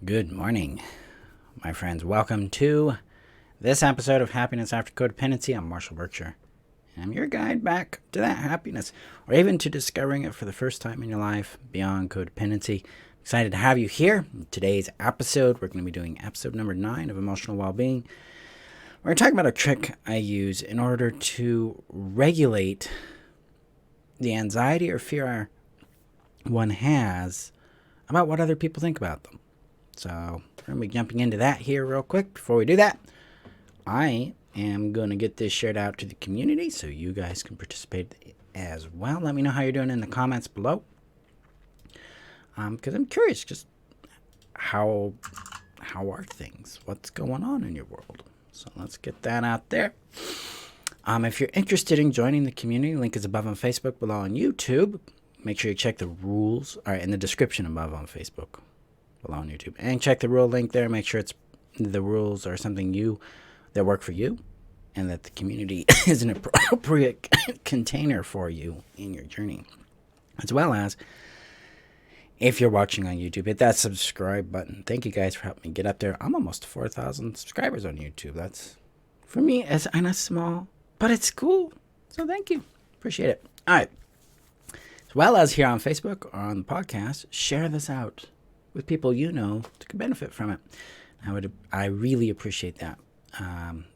Good morning, my friends. Welcome to this episode of Happiness After Codependency. I'm Marshall Berkshire, and I'm your guide back to that happiness, or even to discovering it for the first time in your life beyond codependency. Excited to have you here. In today's episode, we're going to be doing episode number 9 of Emotional Wellbeing. We're going to talk about a trick I use in order to regulate the anxiety or fear one has about what other people think about them. So we're going to be jumping into that here real quick. Before we do that, I am going to get this shared out to the community so you guys can participate as well. Let me know how you're doing in the comments below. Because I'm curious just how are things? What's going on in your world? So let's get that out there. If you're interested in joining the community, link is above on Facebook, below on YouTube. Make sure you check the rules in the description above on Facebook, below on YouTube, and check the rule link there. Make sure the rules are something that work for you, and that the community is an appropriate container for you in your journey. As well as, if you're watching on YouTube, hit that subscribe button. Thank you guys for helping me get up there. I'm almost 4,000 subscribers on YouTube. That's, for me, it's kind of small, but it's cool. So thank you. Appreciate it. All right. As well as here on Facebook or on the podcast, share this out with people you know that could benefit from it. I really appreciate that.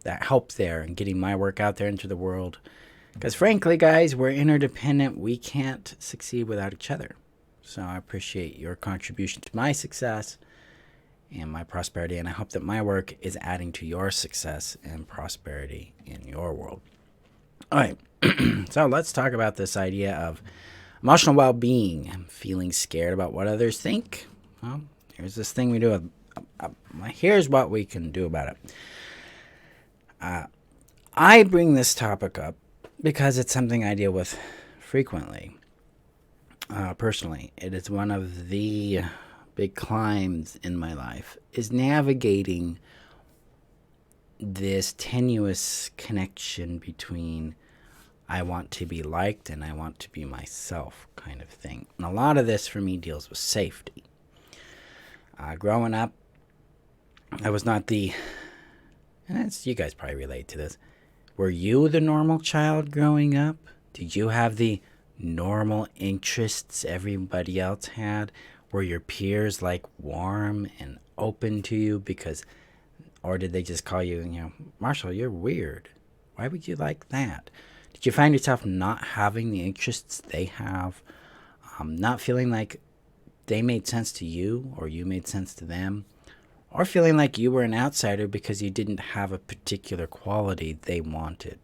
That help there in getting my work out there into the world. Because frankly, guys, we're interdependent. We can't succeed without each other. So I appreciate your contribution to my success and my prosperity. And I hope that my work is adding to your success and prosperity in your world. All right. So let's talk about this idea of emotional well-being. I'm feeling scared about what others think. Well, here's this thing we do. Here's what we can do about it. I bring this topic up because it's something I deal with frequently. Personally, it is one of the big climbs in my life, is navigating this tenuous connection between I want to be liked and I want to be myself kind of thing. And a lot of this for me deals with safety. Growing up, I was not you guys probably relate to this. Were you the normal child growing up? Did you have the normal interests everybody else had? Were your peers like warm and open to you or did they just call you, Marshall, you're weird. Why would you like that? Did you find yourself not having the interests they have? Not feeling like they made sense to you or you made sense to them? Or feeling like you were an outsider because you didn't have a particular quality they wanted?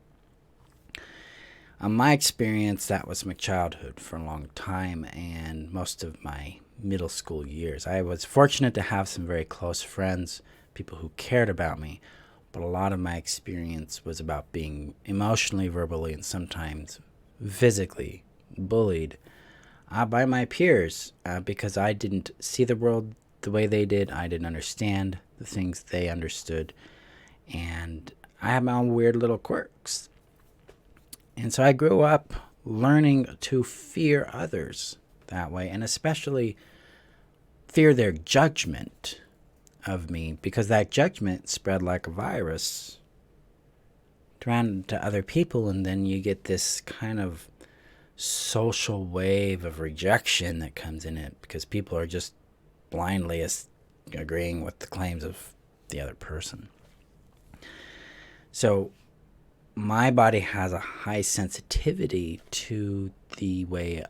My experience, that was my childhood for a long time and most of my middle school years. I was fortunate to have some very close friends, people who cared about me, but a lot of my experience was about being emotionally, verbally, and sometimes physically bullied by my peers because I didn't see the world the way they did. I didn't understand the things they understood, and I had my own weird little quirks. And so I grew up learning to fear others that way, and especially fear their judgment of me, because that judgment spread like a virus around to other people, and then you get this kind of social wave of rejection that comes in it because people are just blindly agreeing with the claims of the other person. So my body has a high sensitivity to the way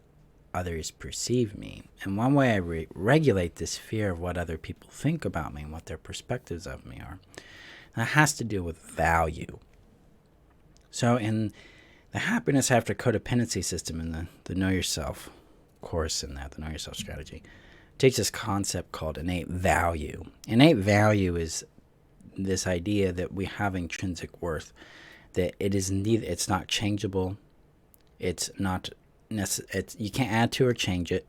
others perceive me. And one way I regulate this fear of what other people think about me and what their perspectives of me are, that has to do with value. So in the Happiness After Codependency system, in the Know Yourself course in that, the Know Yourself strategy, takes this concept called innate value. Innate value is this idea that we have intrinsic worth, that it's not changeable, it's not you can't add to or change it.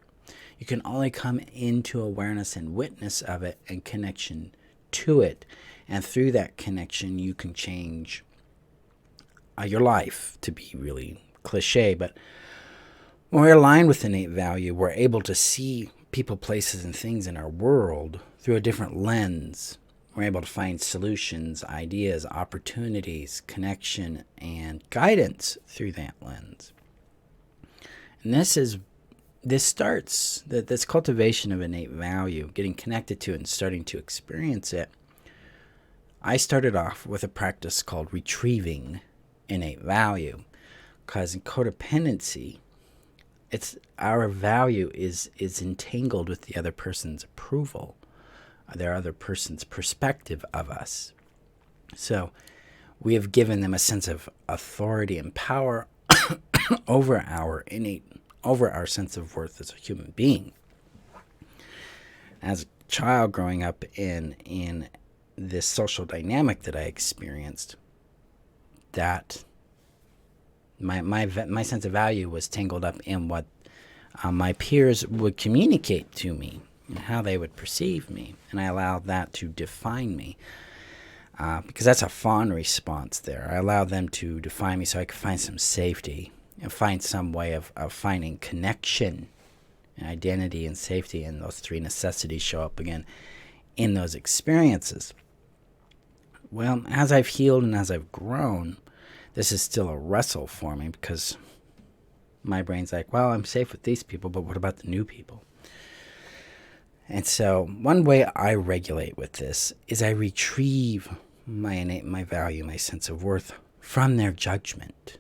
You can only come into awareness and witness of it and connection to it, and through that connection you can change your life, to be really cliche. But when we're aligned with innate value, we're able to see people, places, and things in our world through a different lens. We're able to find solutions, ideas, opportunities, connection, and guidance through that lens. And this cultivation of innate value, getting connected to it and starting to experience it. I started off with a practice called retrieving innate value, because in codependency, it's our value is entangled with the other person's approval, their other person's perspective of us. So we have given them a sense of authority and power over our sense of worth as a human being. As a child growing up in this social dynamic that I experienced, that my sense of value was tangled up in what my peers would communicate to me and how they would perceive me, and I allowed that to define me, because that's a fawn response there. I allowed them to define me so I could find some safety and find some way of finding connection and identity and safety, and those three necessities show up again in those experiences. Well, as I've healed and as I've grown, this is still a wrestle for me, because my brain's like, well, I'm safe with these people, but what about the new people? And so one way I regulate with this is I retrieve my value, my sense of worth from their judgment.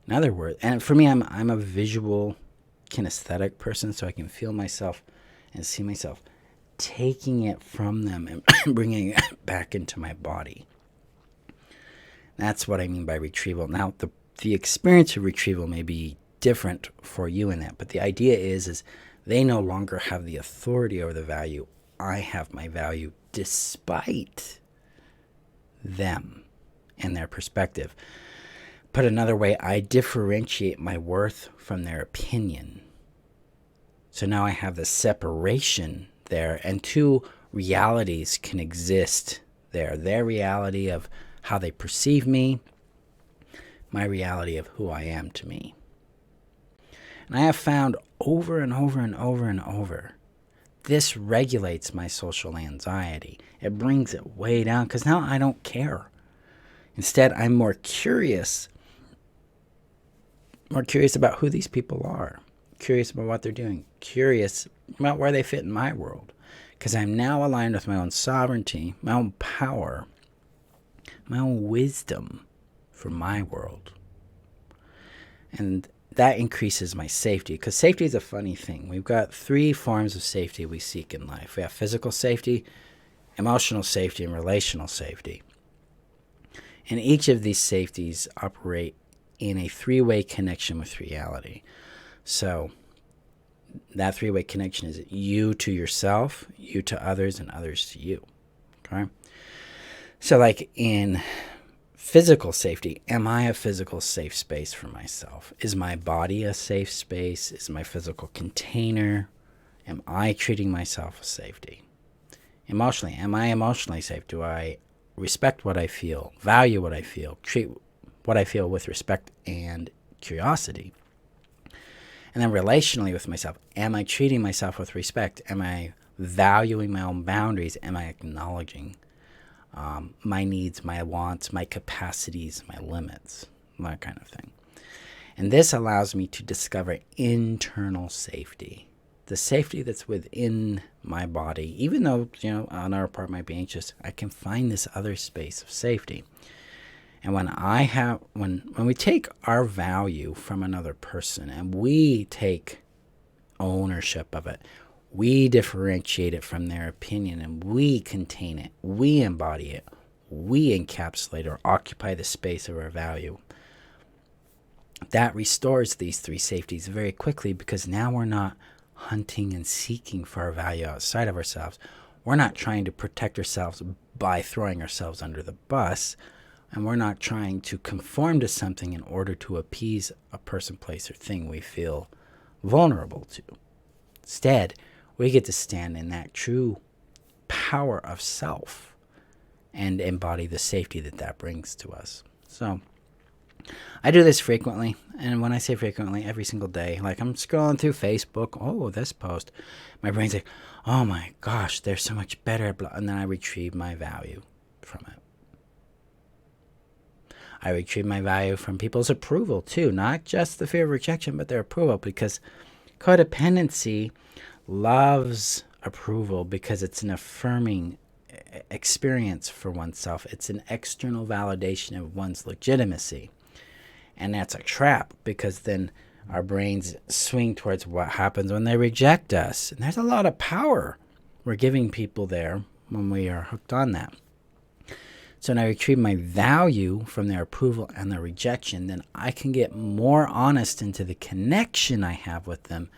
In other words, and for me, I'm a visual kinesthetic person, so I can feel myself and see myself taking it from them and bringing it back into my body. That's what I mean by retrieval. Now, the experience of retrieval may be different for you in that, but the idea is they no longer have the authority over the value. I have my value despite them and their perspective. Put another way, I differentiate my worth from their opinion. So now I have the separation there, and two realities can exist there. Their reality of how they perceive me, my reality of who I am to me. And I have found over and over and over and over, this regulates my social anxiety. It brings it way down, because now I don't care. Instead, I'm more curious about who these people are, curious about what they're doing, curious about where they fit in my world, because I'm now aligned with my own sovereignty, my own power, my own wisdom for my world. And that increases my safety, because safety is a funny thing. We've got three forms of safety we seek in life. We have physical safety, emotional safety, and relational safety. And each of these safeties operate in a three-way connection with reality. So that three-way connection is you to yourself, you to others, and others to you. Okay? So like in physical safety, am I a physical safe space for myself? Is my body a safe space? Is my physical container? Am I treating myself with safety? Emotionally, am I emotionally safe? Do I respect what I feel, value what I feel, treat what I feel with respect and curiosity? And then relationally with myself, am I treating myself with respect? Am I valuing my own boundaries? Am I acknowledging my needs, my wants, my capacities, my limits, that kind of thing? And this allows me to discover internal safety, the safety that's within my body. Even though, on our part might be anxious, I can find this other space of safety. And when we take our value from another person and we take ownership of it, we differentiate it from their opinion, and we contain it, we embody it, we encapsulate or occupy the space of our value. That restores these three safeties very quickly, because now we're not hunting and seeking for our value outside of ourselves. We're not trying to protect ourselves by throwing ourselves under the bus, and we're not trying to conform to something in order to appease a person, place, or thing we feel vulnerable to. Instead, we get to stand in that true power of self and embody the safety that brings to us. So I do this frequently. And when I say frequently, every single day, like I'm scrolling through Facebook, oh, this post, my brain's like, oh my gosh, there's so much better, and then I retrieve my value from it. I retrieve my value from people's approval too, not just the fear of rejection, but their approval, because codependency loves approval because it's an affirming experience for oneself. It's an external validation of one's legitimacy. And that's a trap, because then our brains swing towards what happens when they reject us. And there's a lot of power we're giving people there when we are hooked on that. So when I retrieve my value from their approval and their rejection, then I can get more honest into the connection I have with them,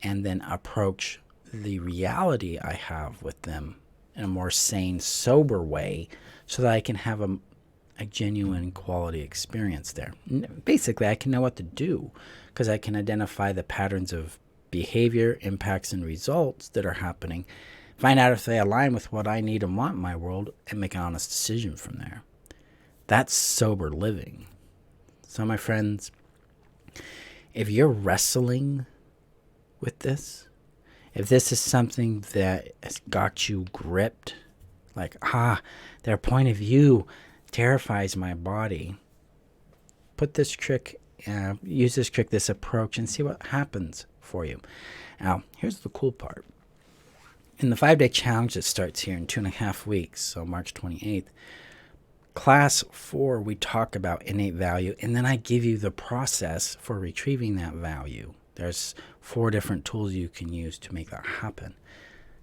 and then approach the reality I have with them in a more sane, sober way, so that I can have a genuine quality experience there. Basically, I can know what to do, because I can identify the patterns of behavior, impacts, and results that are happening, find out if they align with what I need and want in my world, and make an honest decision from there. That's sober living. So my friends, if you're wrestling with this, if this is something that has got you gripped, like, their point of view terrifies my body, put this trick, use this trick, this approach, and see what happens for you. Now, here's the cool part. In the 5-day challenge that starts here in 2.5 weeks, so March 28th, class 4, we talk about innate value, and then I give you the process for retrieving that value. There's 4 different tools you can use to make that happen.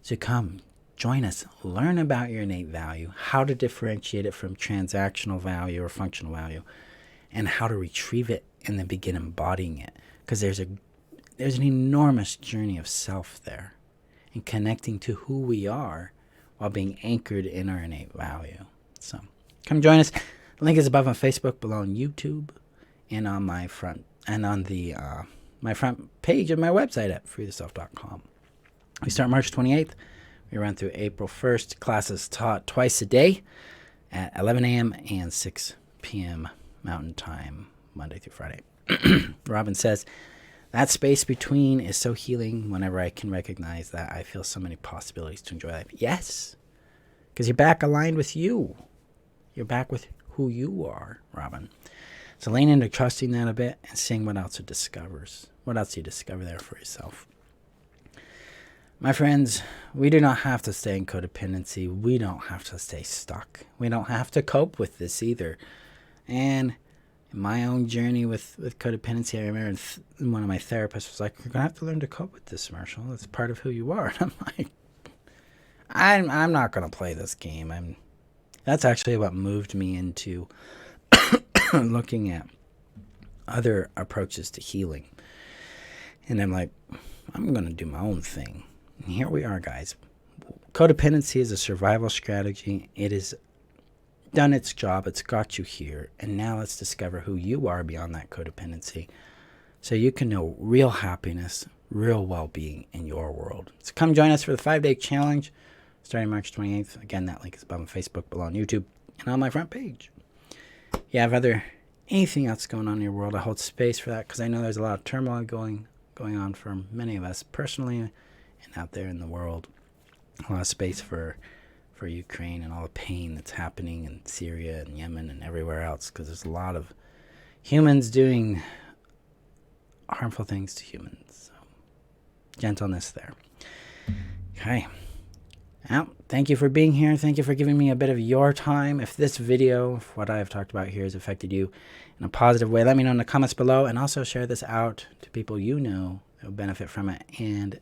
So come, join us, learn about your innate value, how to differentiate it from transactional value or functional value, and how to retrieve it and then begin embodying it. Because there's an enormous journey of self there, and connecting to who we are while being anchored in our innate value. So come join us. The link is above on Facebook, below on YouTube, and on my front, and on the my front page of my website at freetheself.com. We start March 28th. We run through April 1st. Classes taught twice a day at 11 a.m. and 6 p.m. Mountain Time, Monday through Friday. Robin says, that space between is so healing. Whenever I can recognize that, I feel so many possibilities to enjoy life. Yes, because you're back aligned with you. You're back with who you are, Robin. So lean into trusting that a bit and seeing what else it discovers. What else do you discover there for yourself? My friends, we do not have to stay in codependency. We don't have to stay stuck. We don't have to cope with this either. And in my own journey with codependency, I remember one of my therapists was like, you're going to have to learn to cope with this, Marshall. It's part of who you are. And I'm like, I'm not going to play this game. That's actually what moved me into looking at other approaches to healing. And I'm like, I'm going to do my own thing. And here we are, guys. Codependency is a survival strategy. It has done its job. It's got you here. And now let's discover who you are beyond that codependency, so you can know real happiness, real well-being in your world. So come join us for the 5-day challenge starting March 28th. Again, that link is above on Facebook, below on YouTube, and on my front page. You have anything else going on in your world, I hold space for that, because I know there's a lot of turmoil going on for many of us personally and out there in the world. A lot of space for Ukraine and all the pain that's happening in Syria and Yemen and everywhere else, because there's a lot of humans doing harmful things to humans. So gentleness there. Okay. Now, thank you for being here. Thank you for giving me a bit of your time. If this video, if what I have talked about here has affected you in a positive way, let me know in the comments below, and also share this out to people you know that will benefit from it. And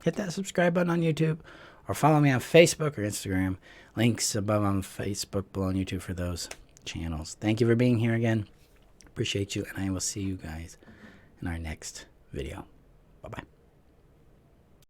hit that subscribe button on YouTube, or follow me on Facebook or Instagram. Links above on Facebook, below on YouTube for those channels. Thank you for being here again. Appreciate you, and I will see you guys in our next video. Bye-bye.